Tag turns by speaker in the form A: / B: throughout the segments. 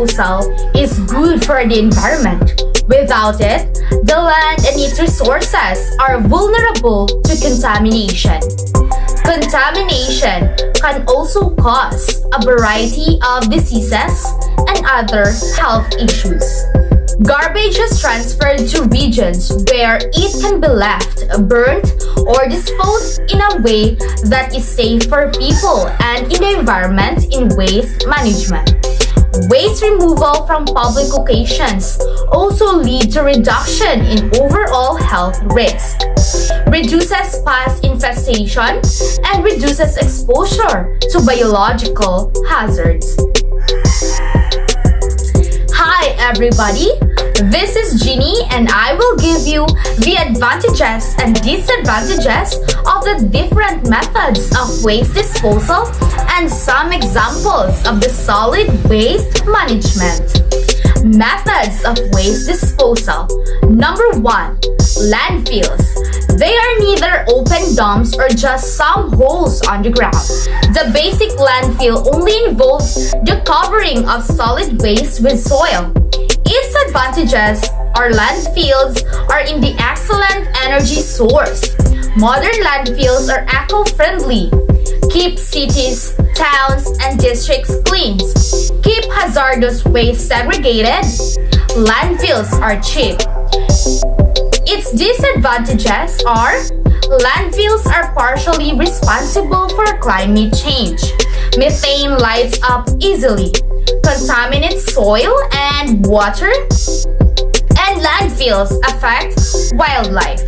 A: disposal is good for the environment. Without it, the land and its resources are vulnerable to contamination. Contamination can also cause a variety of diseases and other health issues. Garbage is transferred to regions where it can be left, burnt, or disposed in a way that is safe for people and in the environment in waste management. Waste removal from public locations also lead to reduction in overall health risk, reduces pest infestation, and reduces exposure to biological hazards. Hi everybody, this is Ginny and I will give you the advantages and disadvantages of the different methods of waste disposal and some examples of the solid waste management. Methods of waste disposal. Number 1. Landfills. They are neither open dumps or just some holes on the ground. The basic landfill only involves the covering of solid waste with soil. Its advantages are landfills are in the excellent energy source. Modern landfills are eco-friendly, keep cities, towns, and districts clean, keep hazardous waste segregated. Landfills are cheap. Its disadvantages are landfills are partially responsible for climate change. Methane lights up easily, contaminates soil and water, and landfills affect wildlife.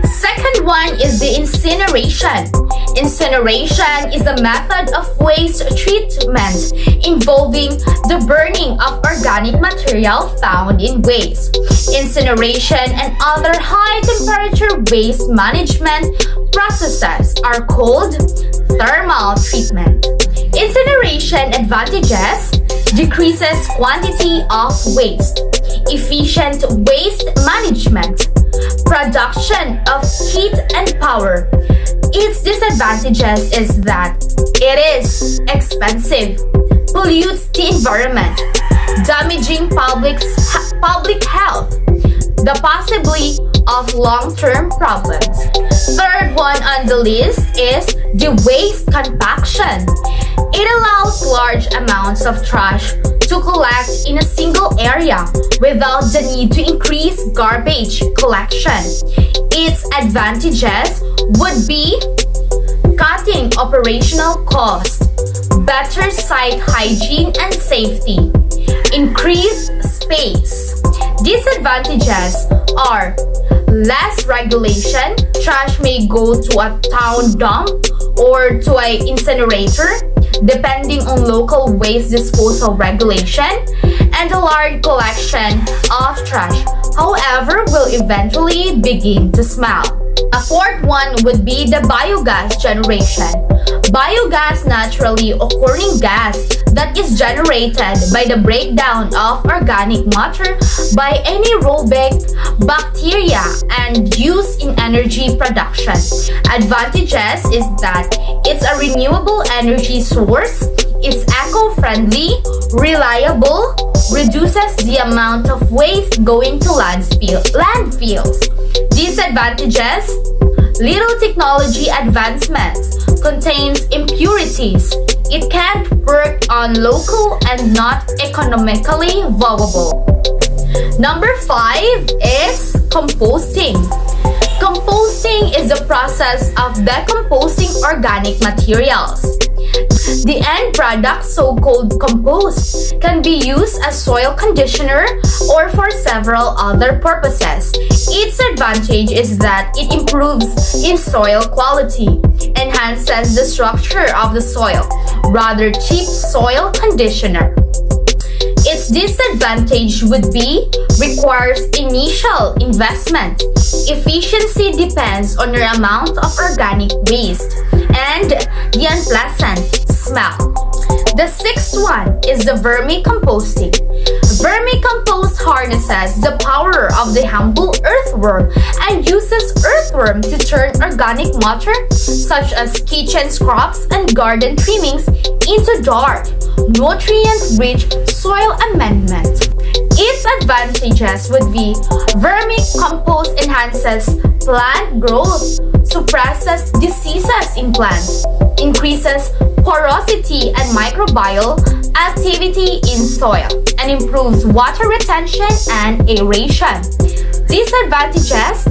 A: Second one is the incineration. Incineration is a method of waste treatment involving the burning of organic material found in waste. Incineration and other high-temperature waste management processes are called thermal treatment. Incineration advantages: decreases quantity of waste, efficient waste management, production of heat and power. Its disadvantages is that it is expensive, pollutes the environment, damaging public health, the possibility of long-term problems. Third one on the list is the waste compaction. It allows large amounts of trash to collect in a single area without the need to increase garbage collection. Its advantages would be cutting operational costs, better site hygiene and safety, increased space. Disadvantages are less regulation. Trash may go to a town dump or to an incinerator, depending on local waste disposal regulation, and a large collection of trash, however, will eventually begin to smell. A fourth one would be the biogas generation. Biogas, naturally occurring gas that is generated by the breakdown of organic matter by anaerobic bacteria and used in energy production. Advantages is that it's a renewable energy source, it's eco-friendly, reliable, reduces the amount of waste going to landfills. Disadvantages: little technology advancements, contains impurities, it can't work on local and not economically viable. Number 5 is composting. Composting is the process of decomposing organic materials. The end product, so-called compost, can be used as soil conditioner or for several other purposes. Its advantage is that it improves in soil quality, enhances the structure of the soil, rather cheap soil conditioner. Its disadvantage would be requires initial investment. Efficiency depends on your amount of organic waste and the unpleasant smell. The sixth one is the vermicomposting. Vermicompost harnesses the power of the humble earthworm and uses earthworm to turn organic matter, such as kitchen scraps and garden trimmings, into dark, nutrient-rich soil amendment. Its advantages would be vermicompost enhances plant growth, suppresses diseases in plants, increases porosity and microbial activity in soil, and improves water retention and aeration. Disadvantages: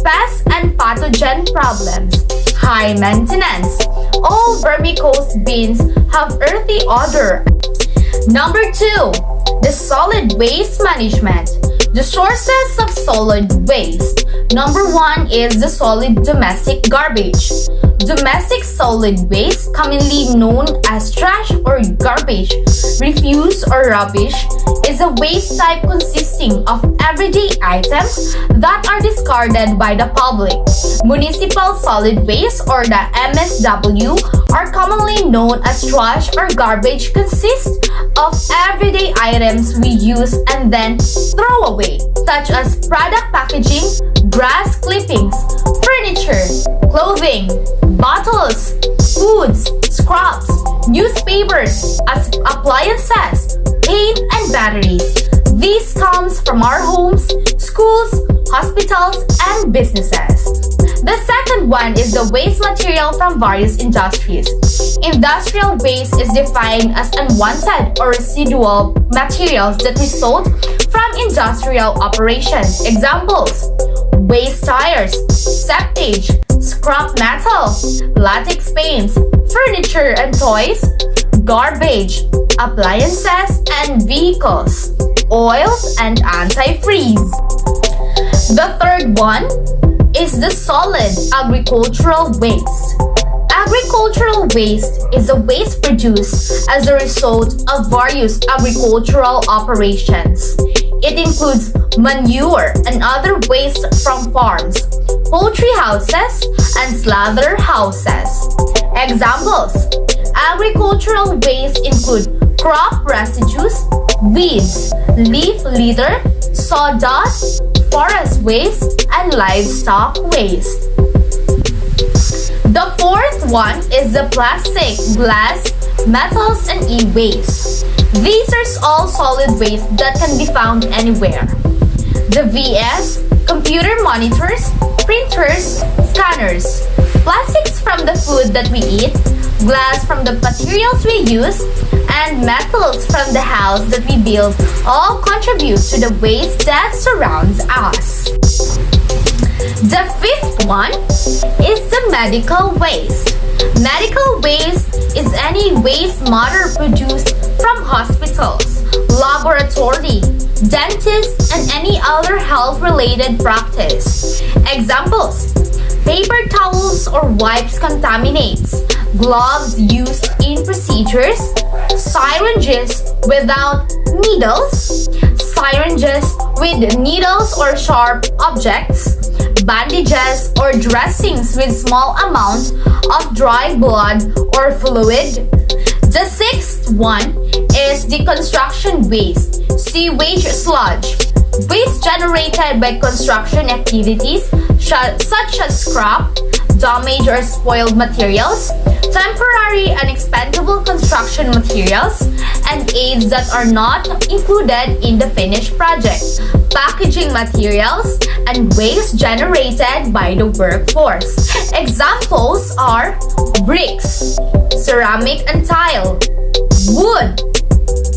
A: pest and pathogen problems, high maintenance. All vermicompost bins have earthy odor. Number 2, the solid waste management. The sources of solid waste. Number 1 is the solid domestic garbage. Domestic solid waste, commonly known as trash or garbage, refuse or rubbish, is a waste type consisting of everyday items that are discarded by the public. Municipal solid waste, or the MSW, are commonly known as trash or garbage, consist of everyday items we use and then throw away, such as product packaging, grass clippings, furniture, clothing, bottles, foods, scraps, newspapers, appliances, paint, and batteries. This comes from our homes, schools, hospitals, and businesses. The second one is the waste material from various industries. Industrial waste is defined as unwanted or residual materials that result from industrial operations. Examples: waste tires, septage, scrap metal, latex paints, furniture and toys, garbage, appliances and vehicles, oils and antifreeze. The third one is the solid agricultural waste. Agricultural waste is a waste produced as a result of various agricultural operations. It includes manure and other waste from farms, poultry houses, and slaughterhouses. Examples: agricultural waste include crop residues, weeds, leaf litter, sawdust, forest waste, and livestock waste. The fourth one is the plastic, glass, metals, and e-waste. These are all solid waste that can be found anywhere. The VS, computer monitors, printers, scanners, plastics from the food that we eat, glass from the materials we use, and metals from the house that we build all contribute to the waste that surrounds us. The fifth one is the medical waste. Medical waste is any waste matter produced from hospitals, laboratory, dentists, and any other health-related practice. Examples: paper towels or wipes contaminates, gloves used in procedures, syringes without needles, syringes with needles or sharp objects, bandages or dressings with small amount of dry blood or fluid. The sixth one is the construction waste, sewage sludge, waste generated by construction activities such as scrap, damaged or spoiled materials, temporary and expendable construction materials, and aids that are not included in the finished project, packaging materials, and waste generated by the workforce. Examples are bricks, ceramic and tile, wood,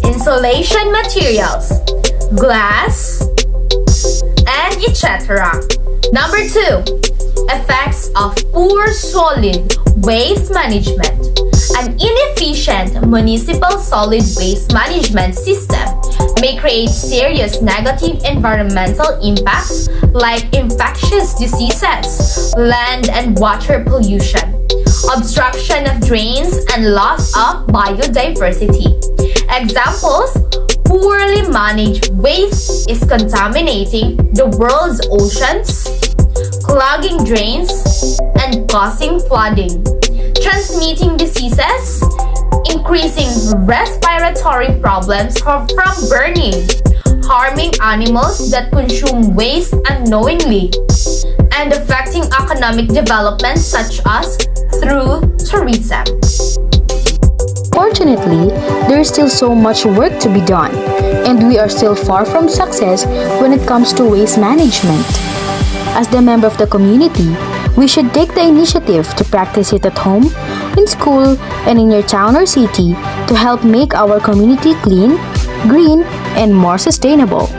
A: insulation materials, glass, and etc. Number 2. Effects of poor solid waste management. An inefficient municipal solid waste management system may create serious negative environmental impacts like infectious diseases, land and water pollution, obstruction of drains, and loss of biodiversity. Examples: poorly managed waste is contaminating the world's oceans, clogging drains, and causing flooding, transmitting diseases, increasing respiratory problems from burning, harming animals that consume waste unknowingly, and affecting economic development such as through tourism.
B: Fortunately, there is still so much work to be done, and we are still far from success when it comes to waste management. As the member of the community, we should take the initiative to practice it at home, in school, and in your town or city to help make our community clean, green, and more sustainable.